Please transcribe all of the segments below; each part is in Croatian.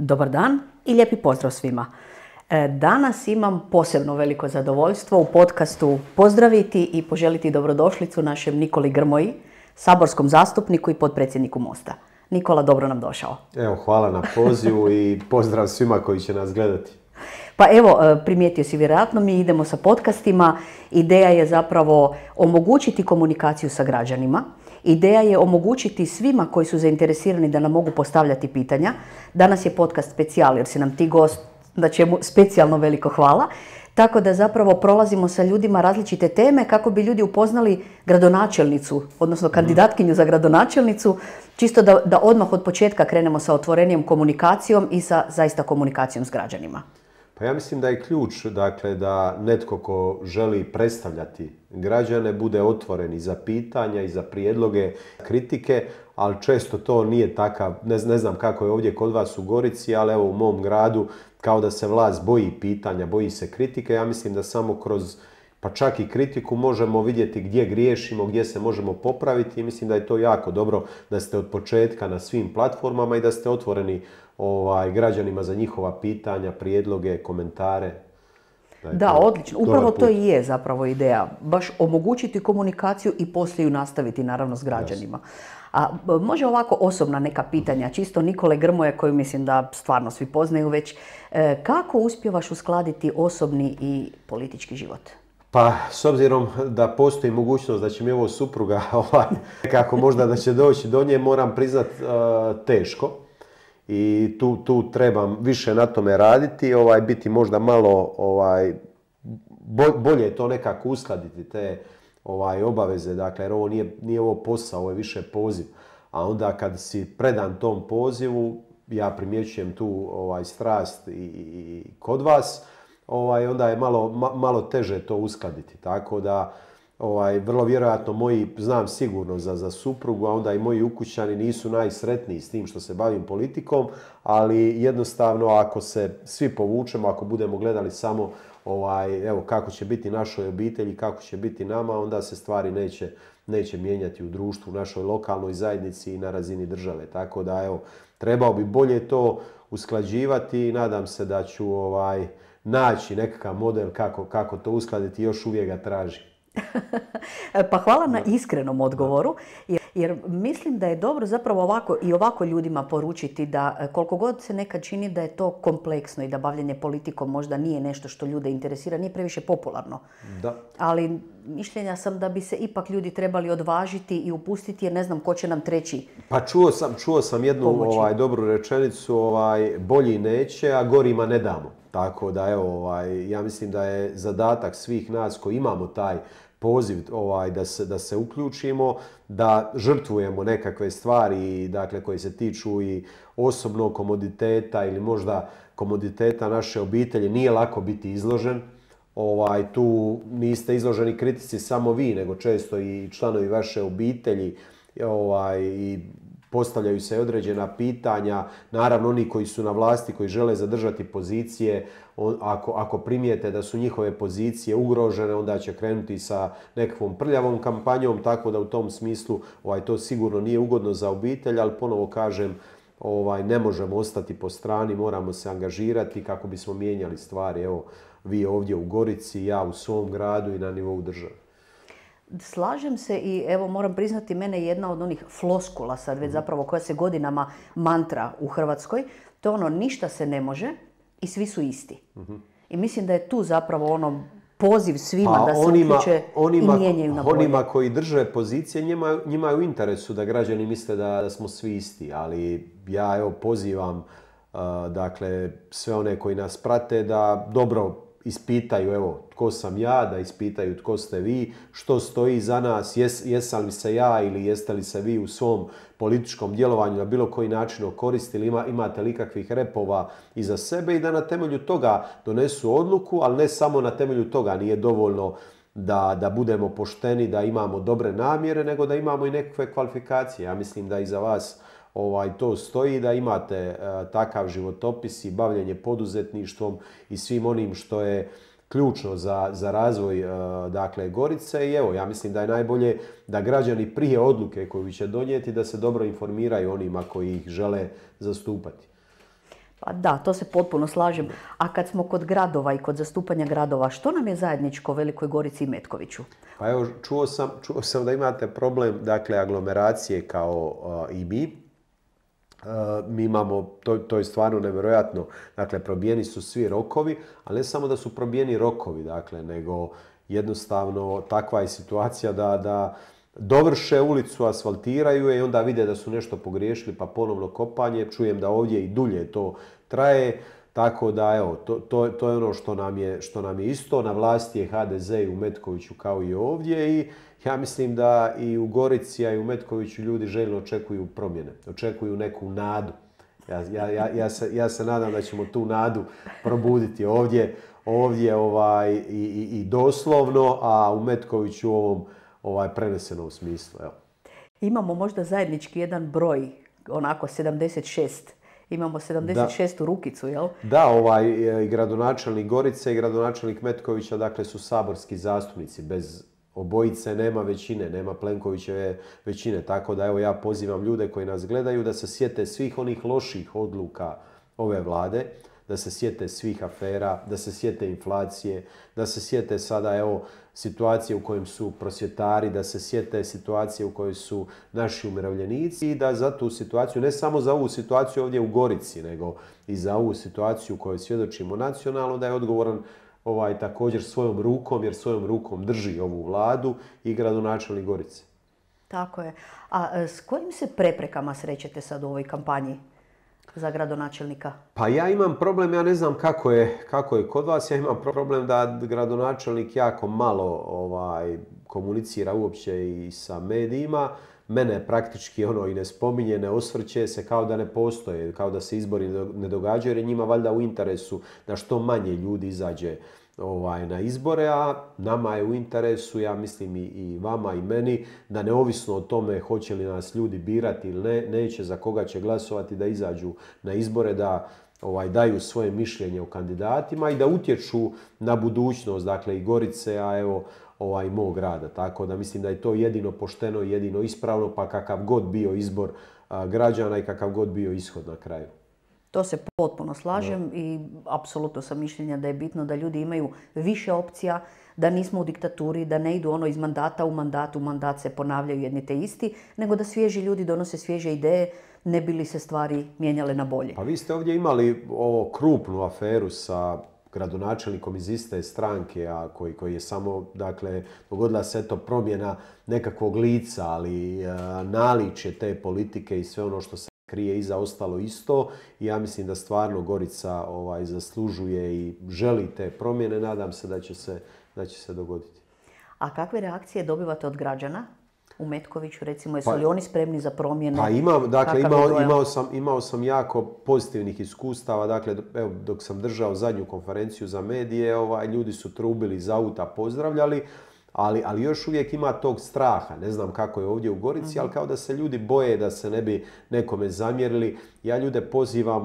Dobar dan i lijepi pozdrav svima. Danas imam posebno veliko zadovoljstvo u podcastu pozdraviti i poželiti dobrodošlicu našem Nikoli Grmoji, saborskom zastupniku i potpredsjedniku Mosta. Nikola, dobro nam došao. Evo, hvala na pozivu i pozdrav svima koji će nas gledati. Pa evo, primijetio si vjerojatno, mi idemo sa podcastima. Ideja je zapravo omogućiti komunikaciju sa građanima. Ideja je omogućiti svima koji su zainteresirani da nam mogu postavljati pitanja. Danas je podcast specijal jer si nam ti gost, da čemu specijalno veliko hvala. Tako da zapravo prolazimo sa ljudima različite teme kako bi ljudi upoznali gradonačelnicu, odnosno kandidatkinju za gradonačelnicu, čisto da odmah od početka krenemo sa otvorenijom komunikacijom i sa zaista komunikacijom s građanima. Pa ja mislim da je ključ, dakle, da netko ko želi predstavljati građane bude otvoren i za pitanja i za prijedloge, kritike, ali često to nije takav, ne znam kako je ovdje kod vas u Gorici, ali evo u mom gradu kao da se vlast boji pitanja, boji se kritike. Ja mislim da samo kroz, pa čak i kritiku, možemo vidjeti gdje griješimo, gdje se možemo popraviti i mislim da je to jako dobro da ste od početka na svim platformama i da ste otvoreni građanima za njihova pitanja, prijedloge, komentare. Da, odlično. Upravo to i je zapravo ideja. Baš omogućiti komunikaciju i poslije ju nastaviti naravno s građanima. A može ovako osobna neka pitanja, čisto Nikole Grmoje koju mislim da stvarno svi poznaju već. Kako uspijevaš uskladiti osobni i politički život? Pa, s obzirom da postoji mogućnost da će mi ovo supruga, kako možda da će doći do nje, moram priznat teško. I tu trebam više na tome raditi, biti možda malo, bolje je to nekako uskladiti te obaveze, dakle, jer ovo nije ovo posao, ovo je više poziv. A onda kad si predan tom pozivu, ja primjećujem tu strast i kod vas, onda je malo teže to uskladiti. Tako da, vrlo vjerojatno znam sigurno za suprugu, a onda i moji ukućani nisu najsretniji s tim što se bavim politikom, ali jednostavno ako se svi povučemo, ako budemo gledali samo evo kako će biti našoj obitelji, kako će biti nama, onda se stvari neće mijenjati u društvu, u našoj lokalnoj zajednici i na razini države. Tako da evo, trebao bi bolje to usklađivati i nadam se da ću naći nekakav model kako to uskladiti, još uvijek ga tražim. Pa hvala na iskrenom odgovoru, jer mislim da je dobro zapravo ovako ljudima poručiti da koliko god se nekad čini da je to kompleksno i da bavljenje politikom možda nije nešto što ljude interesira, nije previše popularno. Da. Ali mišljenja sam da bi se ipak ljudi trebali odvažiti i upustiti jer ne znam ko će nam treći. Pa čuo sam jednu dobru rečenicu, bolji neće, a gorima ne damo. Tako da evo, ja mislim da je zadatak svih nas koji imamo taj poziv da se uključimo, da žrtvujemo nekakve stvari, dakle, koje se tiču i osobnog komoditeta ili možda komoditeta naše obitelji. Nije lako biti izložen. Tu niste izloženi kritici samo vi, nego često i članovi vaše obitelji i postavljaju se određena pitanja. Naravno, oni koji su na vlasti, koji žele zadržati pozicije, ako primijete da su njihove pozicije ugrožene, onda će krenuti sa nekakvom prljavom kampanjom, tako da u tom smislu to sigurno nije ugodno za obitelj, ali ponovo kažem, ne možemo ostati po strani, moramo se angažirati kako bismo mijenjali stvari. Evo, vi ovdje u Gorici, ja u svom gradu i na nivou države. Slažem se i evo moram priznati, mene je jedna od onih floskula sad već zapravo koja se godinama mantra u Hrvatskoj, to je ništa se ne može i svi su isti. I mislim da je tu zapravo poziv svima da se uključe i mijenjaju na bolje. Onima koji drže pozicije, njima je u interesu da građani misle da smo svi isti, ali ja evo pozivam dakle sve one koji nas prate da dobro ispitaju evo tko sam ja, da ispitaju tko ste vi, što stoji za nas, jesam li se ja ili jeste li se vi u svom političkom djelovanju na bilo koji način okoristili, imate li ikakvih repova iza sebe i da na temelju toga donesu odluku, ali ne samo na temelju toga, nije dovoljno da budemo pošteni, da imamo dobre namjere, nego da imamo i nekakve kvalifikacije. Ja mislim da iza vas to stoji, da imate takav životopis i bavljenje poduzetništvom i svim onim što je ključno za razvoj dakle, Gorice. I evo, ja mislim da je najbolje da građani prije odluke koju će donijeti da se dobro informiraju onima koji ih žele zastupati. Pa da, to se potpuno slažem. A kad smo kod gradova i kod zastupanja gradova, što nam je zajedničko Velikoj Gorici i Metkoviću? Pa evo, čuo sam da imate problem, dakle, aglomeracije kao i mi. Mi imamo, to je stvarno nevjerojatno, dakle, probijeni su svi rokovi, ali ne samo da su probijeni rokovi, dakle, nego jednostavno takva je situacija da dovrše ulicu, asfaltiraju je i onda vide da su nešto pogriješili pa ponovno kopanje. Čujem da ovdje i dulje to traje, tako da evo, to je ono što nam je isto. Na vlasti je HDZ i u Metkoviću kao i ovdje i ja mislim da i u Gorici, a i u Metkoviću ljudi željno očekuju promjene, očekuju neku nadu. Ja se nadam da ćemo tu nadu probuditi ovdje i doslovno, a u Metkoviću u ovom prenesenom smislu. Evo. Imamo možda zajednički jedan broj, onako 76. Imamo 76. rukicu, jel? Da, i gradonačelnik Gorice i gradonačelnik Metkovića, dakle, su saborski zastupnici. Bez obojice nema većine, nema Plenkovićeve većine. Tako da evo, ja pozivam ljude koji nas gledaju da se sjete svih onih loših odluka ove vlade, da se sjete svih afera, da se sjete inflacije, da se sjete sada evo situacije u kojem su prosvjetari, da se sjete situacije u kojoj su naši umirovljenici i da za tu situaciju, ne samo za ovu situaciju ovdje u Gorici, nego i za ovu situaciju u kojoj svjedočimo nacionalno, da je odgovoran također svojom rukom, jer svojom rukom drži ovu vladu i gradonačelnik Gorice. Tako je. A s kojim se preprekama srećete sad u ovoj kampanji za gradonačelnika? Pa ja imam problem, ja ne znam kako je kod vas, ja imam problem da gradonačelnik jako malo komunicira uopće i sa medijima. Mene praktički i ne spominje, ne osvrće se, kao da ne postoje, kao da se izbori ne događaju, jer je njima valjda u interesu da što manje ljudi izađe na izbore, a nama je u interesu, ja mislim i vama i meni, da neovisno o tome hoće li nas ljudi birati ili ne, neće, za koga će glasovati, da izađu na izbore, da daju svoje mišljenje o kandidatima i da utječu na budućnost, dakle, i Gorice, a evo i mog grada. Tako da mislim da je to jedino pošteno i jedino ispravno, pa kakav god bio izbor građana i kakav god bio ishod na kraju. To se potpuno slažem i apsolutno sam mišljenja da je bitno da ljudi imaju više opcija, da nismo u diktaturi, da ne idu iz mandata u mandat se ponavljaju jedni te isti, nego da svježi ljudi donose svježe ideje, ne bi li se stvari mijenjale na bolje. Pa vi ste ovdje imali krupnu aferu sa gradonačelnikom iz iste stranke, a koji je samo, dakle, dogodila se promjena nekakvog lica, ali naličje te politike i sve ono što se krije iza ostalo isto. I ja mislim da stvarno Gorica zaslužuje i želi te promjene. Nadam se da će se dogoditi. A kakve reakcije dobivate od građana u Metkoviću? Recimo, jesu li oni spremni za promjene? Pa imao sam jako pozitivnih iskustava. Dakle, evo, dok sam držao zadnju konferenciju za medije, ljudi su trubili iz auta, pozdravljali. Ali još uvijek ima tog straha, ne znam kako je ovdje u Gorici, ali kao da se ljudi boje da se ne bi nekome zamjerili. Ja ljude pozivam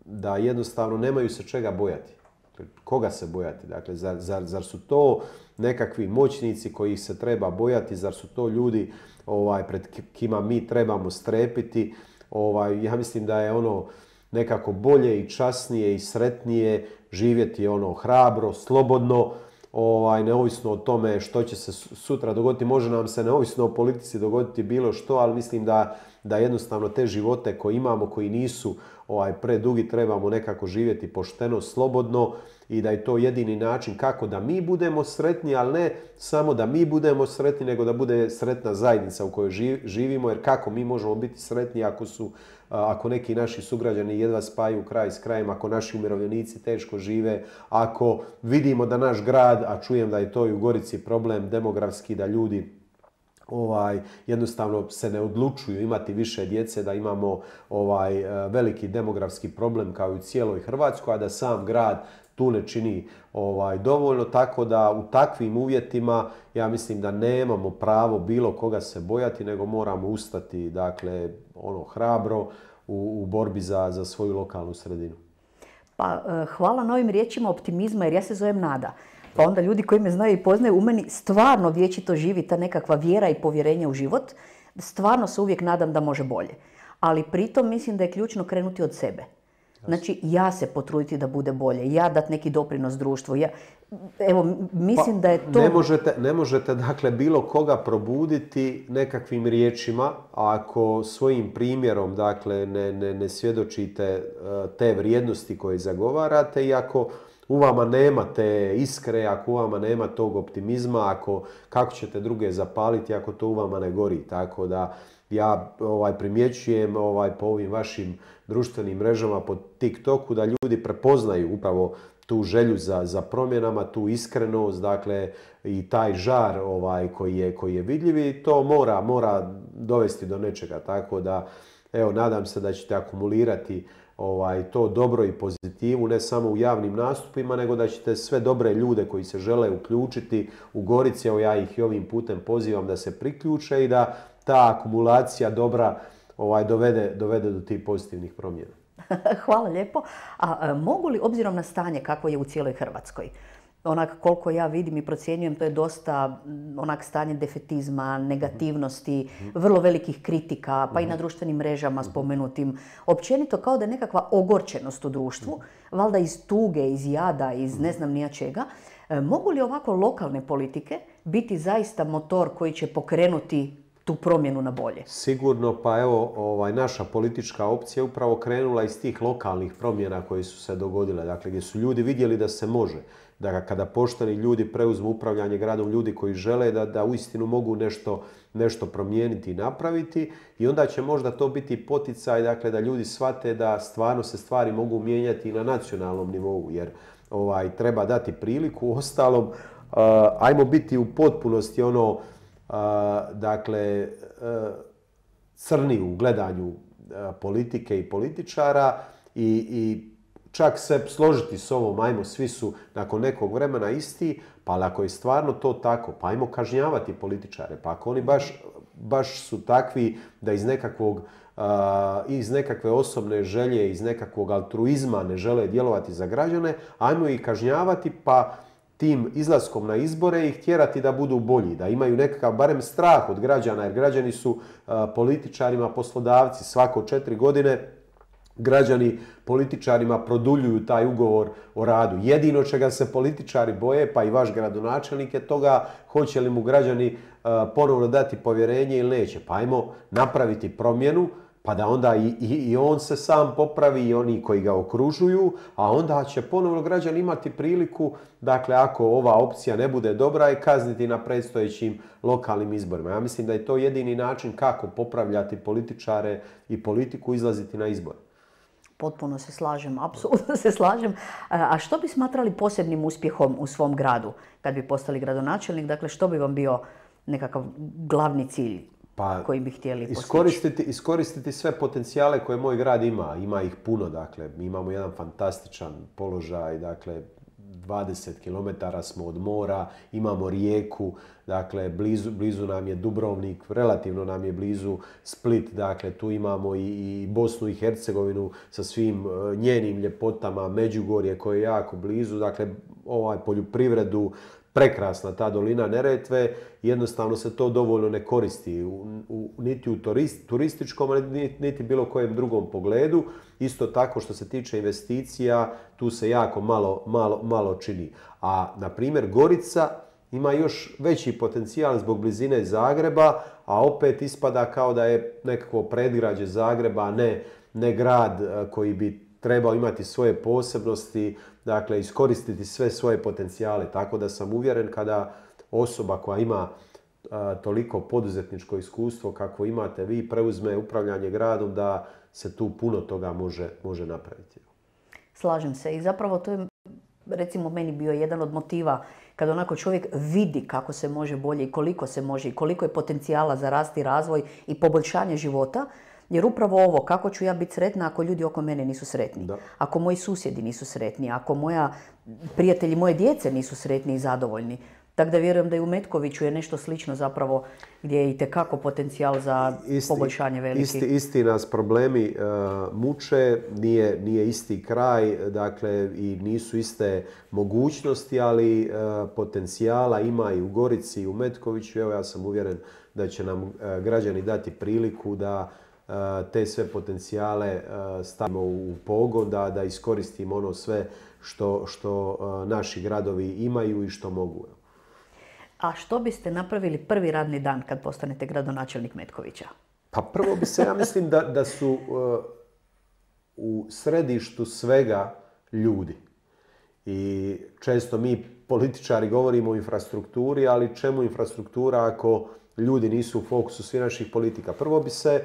da jednostavno nemaju se čega bojati. Koga se bojati? Dakle, zar su to nekakvi moćnici kojih se treba bojati? Zar su to ljudi pred kima mi trebamo strepiti? Ja mislim da je nekako bolje i časnije i sretnije živjeti hrabro, slobodno, neovisno o tome što će se sutra dogoditi. Može nam se neovisno o politici dogoditi bilo što, ali mislim da jednostavno te živote koje imamo, koji nisu predugi, trebamo nekako živjeti pošteno, slobodno i da je to jedini način kako da mi budemo sretni, ali ne samo da mi budemo sretni, nego da bude sretna zajednica u kojoj živimo, jer kako mi možemo biti sretni ako neki naši sugrađani jedva spajaju kraj s krajem, ako naši umirovljenici teško žive, ako vidimo da naš grad, a čujem da je to i u Gorici problem demografski, da ljudi jednostavno se ne odlučuju imati više djece, da imamo veliki demografski problem kao i u cijeloj Hrvatskoj, a da sam grad tu ne čini dovoljno, tako da u takvim uvjetima ja mislim da nemamo pravo bilo koga se bojati, nego moramo ustati, dakle, hrabro u borbi za svoju lokalnu sredinu. Pa hvala na ovim riječima optimizma, jer ja se zovem Nada. Pa onda ljudi koji me znaju i poznaju, u meni stvarno vječito živi ta nekakva vjera i povjerenje u život. Stvarno se uvijek nadam da može bolje. Ali pritom mislim da je ključno krenuti od sebe. Znači, ja se potruditi da bude bolje, ja dati neki doprinos društvu. Evo, mislim da je to... Ne možete, dakle, bilo koga probuditi nekakvim riječima, ako svojim primjerom, dakle, ne svjedočite te vrijednosti koje zagovarate i ako u vama nema te iskre, ako u vama nema tog optimizma, kako ćete druge zapaliti ako to u vama ne gori. Tako da ja primjećujem po ovim vašim društvenim mrežama, po TikToku, da ljudi prepoznaju upravo tu želju za promjenama, tu iskrenost, dakle i taj žar koji je vidljiv i to mora dovesti do nečega. Tako da, evo, nadam se da ćete akumulirati to dobro i pozitivu, ne samo u javnim nastupima, nego da ćete sve dobre ljude koji se žele uključiti u Gorici, evo ja ih i ovim putem pozivam da se priključe i da ta akumulacija dobra dovede do tih pozitivnih promjena. Hvala lijepo. A mogu li, obzirom na stanje kako je u cijeloj Hrvatskoj, onak koliko ja vidim i procjenjujem, to je dosta onak stanje defetizma, negativnosti, vrlo velikih kritika, pa i na društvenim mrežama spomenutim. Općenito kao da je nekakva ogorčenost u društvu, valjda iz tuge, iz jada, iz ne znam nija čega. Mogu li ovako lokalne politike biti zaista motor koji će pokrenuti tu promjenu na bolje? Sigurno, pa evo, naša politička opcija je upravo krenula iz tih lokalnih promjena koje su se dogodile, dakle gdje su ljudi vidjeli da se može, da kada pošteni ljudi preuzmu upravljanje gradom, ljudi koji žele da uistinu mogu nešto promijeniti i napraviti, i onda će možda to biti poticaj, dakle da ljudi shvate da stvarno se stvari mogu mijenjati i na nacionalnom nivou, jer treba dati priliku. Uostalom, ajmo biti u potpunosti dakle, crni u gledanju politike i političara i čak se složiti s ovom, ajmo, svi su nakon nekog vremena isti, pa ako je stvarno to tako, pa ajmo kažnjavati političare, pa ako oni baš su takvi da iz nekakve osobne želje, iz nekakvog altruizma ne žele djelovati za građane, ajmo ih kažnjavati, pa tim izlaskom na izbore ih tjerati da budu bolji, da imaju nekakav barem strah od građana, jer građani su političarima poslodavci. Svako 4 godine građani političarima produljuju taj ugovor o radu. Jedino čega se političari boje, pa i vaš gradonačelnik, je toga hoće li mu građani ponovno dati povjerenje ili neće. Pa ajmo napraviti promjenu, pa da onda i on se sam popravi i oni koji ga okružuju, a onda će ponovno građani imati priliku, dakle, ako ova opcija ne bude dobra, i kazniti na predstojećim lokalnim izborima. Ja mislim da je to jedini način kako popravljati političare i politiku, izlaziti na izbore. Potpuno se slažem, apsolutno se slažem. A što bi smatrali posebnim uspjehom u svom gradu kad bi postali gradonačelnik? Dakle, što bi vam bio nekakav glavni cilj koji bi htjeli postići? Iskoristiti sve potencijale koje moj grad ima. Ima ih puno, dakle. Mi imamo jedan fantastičan položaj, dakle, 20 km smo od mora, imamo rijeku, dakle, blizu nam je Dubrovnik, relativno nam je blizu Split, dakle, tu imamo i Bosnu i Hercegovinu sa svim njenim ljepotama, Međugorje koje je jako blizu, dakle, poljoprivredu, prekrasna ta dolina Neretve, jednostavno se to dovoljno ne koristi niti u turističkom, niti bilo kojem drugom pogledu. Isto tako što se tiče investicija, tu se jako malo čini. A, na primjer, Gorica ima još veći potencijal zbog blizine Zagreba, a opet ispada kao da je nekakvo predgrađe Zagreba, a ne grad koji bi trebao imati svoje posebnosti, dakle, iskoristiti sve svoje potencijale. Tako da sam uvjeren kada osoba koja ima toliko poduzetničko iskustvo kako imate vi preuzme upravljanje gradom, da se tu puno toga može napraviti. Slažem se i zapravo to je, recimo, meni bio jedan od motiva kada onako čovjek vidi kako se može bolje i koliko se može i koliko je potencijala za rast i razvoj i poboljšanje života. Jer upravo ovo, kako ću ja biti sretna ako ljudi oko mene nisu sretni, da. Ako moji susjedi nisu sretni, ako prijatelji moje djece nisu sretni i zadovoljni. Tako da vjerujem da i u Metkoviću je nešto slično zapravo gdje je itekako potencijal za poboljšanje veliki. Isti nas problemi muče, nije isti kraj, dakle, i nisu iste mogućnosti, ali potencijala ima i u Gorici i u Metkoviću. Evo, ja sam uvjeren da će nam građani dati priliku da te sve potencijale stavimo u pogon, da iskoristimo ono sve što naši gradovi imaju i što mogu. A što biste napravili prvi radni dan kad postanete gradonačelnik Metkovića? Pa prvo bi se, ja mislim da su u središtu svega ljudi. I često mi političari govorimo o infrastrukturi, ali čemu infrastruktura ako ljudi nisu u fokusu svih naših politika? Prvo bi se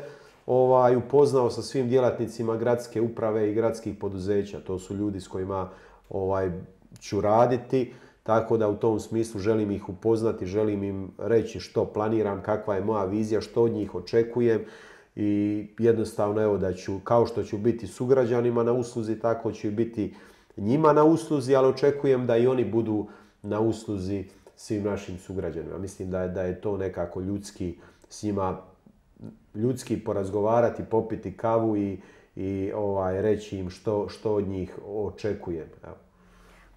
upoznao sa svim djelatnicima gradske uprave i gradskih poduzeća. To su ljudi s kojima ću raditi, tako da u tom smislu želim ih upoznati, želim im reći što planiram, kakva je moja vizija, što od njih očekujem i jednostavno evo da ću, kao što ću biti sugrađanima na usluzi, tako ću biti njima na usluzi, ali očekujem da i oni budu na usluzi svim našim sugrađanima. Mislim da je to nekako ljudski s njima, ljudski porazgovarati, popiti kavu i reći im što od njih očekujem. Evo.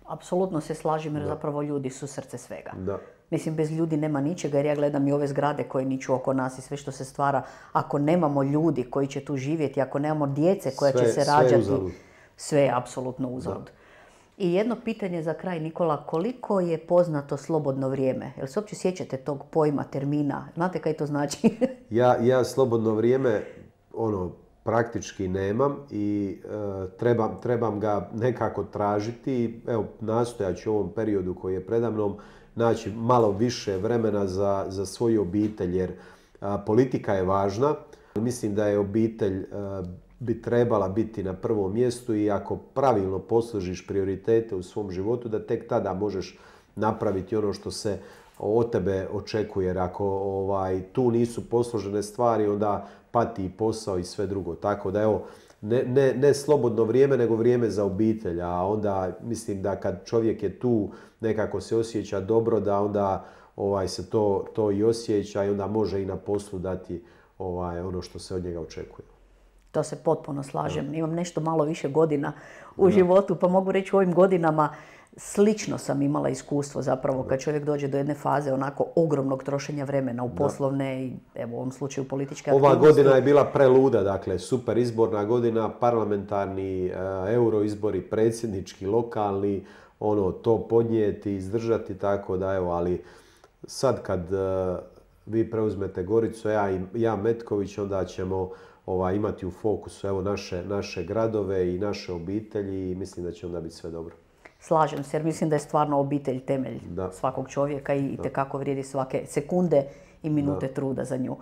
Apsolutno se slažem jer zapravo ljudi su srce svega. Da. Mislim, bez ljudi nema ničega jer ja gledam i ove zgrade koje niču oko nas i sve što se stvara. Ako nemamo ljudi koji će tu živjeti, ako nemamo djece koja će se rađati, sve je apsolutno uzalud. I jedno pitanje za kraj, Nikola, koliko je poznato slobodno vrijeme? Jel se uopće sjećate tog pojma, termina? Znate kaj to znači? Ja slobodno vrijeme praktički nemam i trebam ga nekako tražiti. Evo, nastojat ću u ovom periodu koji je predamnom naći malo više vremena za svoju obitelj, jer politika je važna. Mislim da je obitelj bi trebala biti na prvom mjestu i ako pravilno posložiš prioritete u svom životu, da tek tada možeš napraviti ono što se od tebe očekuje. Jer ako tu nisu posložene stvari, onda pati i posao i sve drugo. Tako da evo, ne slobodno vrijeme, nego vrijeme za obitelj. A onda mislim da kad čovjek je tu, nekako se osjeća dobro, da onda se to i osjeća i onda može i na poslu dati ono što se od njega očekuje. To se potpuno slažem. Imam nešto malo više godina u životu, pa mogu reći u ovim godinama slično sam imala iskustvo zapravo kad čovjek dođe do jedne faze onako ogromnog trošenja vremena u poslovne i evo u ovom slučaju političke aktivnosti. Ova godina je bila preluda, dakle super izborna godina, parlamentarni, euroizbori, predsjednički, lokalni, to podnijeti, izdržati, tako da evo, ali sad kad vi preuzmete Goricu, ja Metković, onda ćemo imati u fokusu evo naše gradove i naše obitelji i mislim da će onda biti sve dobro. Slažem se jer mislim da je stvarno obitelj temelj svakog čovjeka i itekako vrijedi svake sekunde i minute truda za nju.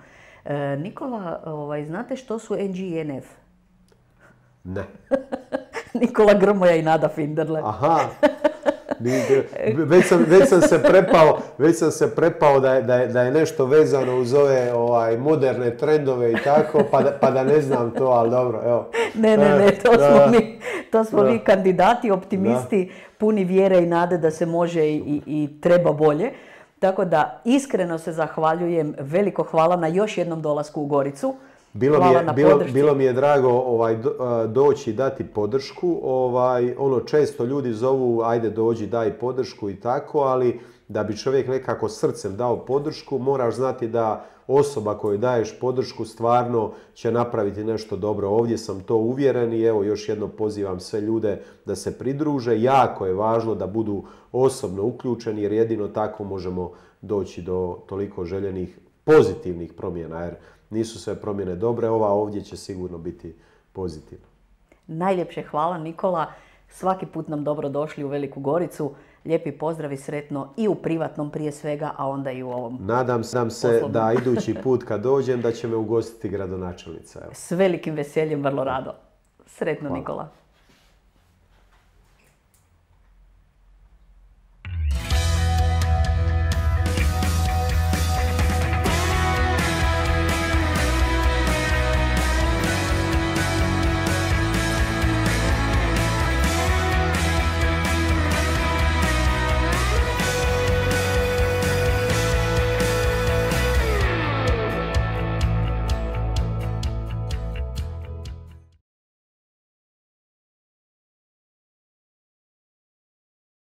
Nikola, znate što su NG i NF? Ne. Nikola Grmoja i Nada Finderle. Aha. Već sam se prepao da je nešto vezano uz ove moderne trendove i tako, pa da ne znam to, ali dobro, evo. Ne, to smo mi kandidati, optimisti, puni vjere i nade da se može i treba bolje. Tako da iskreno se zahvaljujem, veliko hvala na još jednom dolasku u Goricu. Bilo mi je drago doći i dati podršku. Često ljudi zovu ajde dođi daj podršku i tako, ali da bi čovjek nekako srcem dao podršku, moraš znati da osoba kojoj daješ podršku stvarno će napraviti nešto dobro. Ovdje sam to uvjeren i evo još jednom pozivam sve ljude da se pridruže. Jako je važno da budu osobno uključeni jer jedino tako možemo doći do toliko željenih pozitivnih promjena. Jer nisu sve promjene dobre, ova ovdje će sigurno biti pozitivna. Najljepše hvala Nikola, svaki put nam dobro došli u Veliku Goricu. Lijepi pozdrav i sretno i u privatnom prije svega, a onda i u ovom Nadam se da idući put kad dođem da će me ugostiti gradonačelnica. Evo. S velikim veseljem, vrlo rado. Sretno. Hvala. Nikola.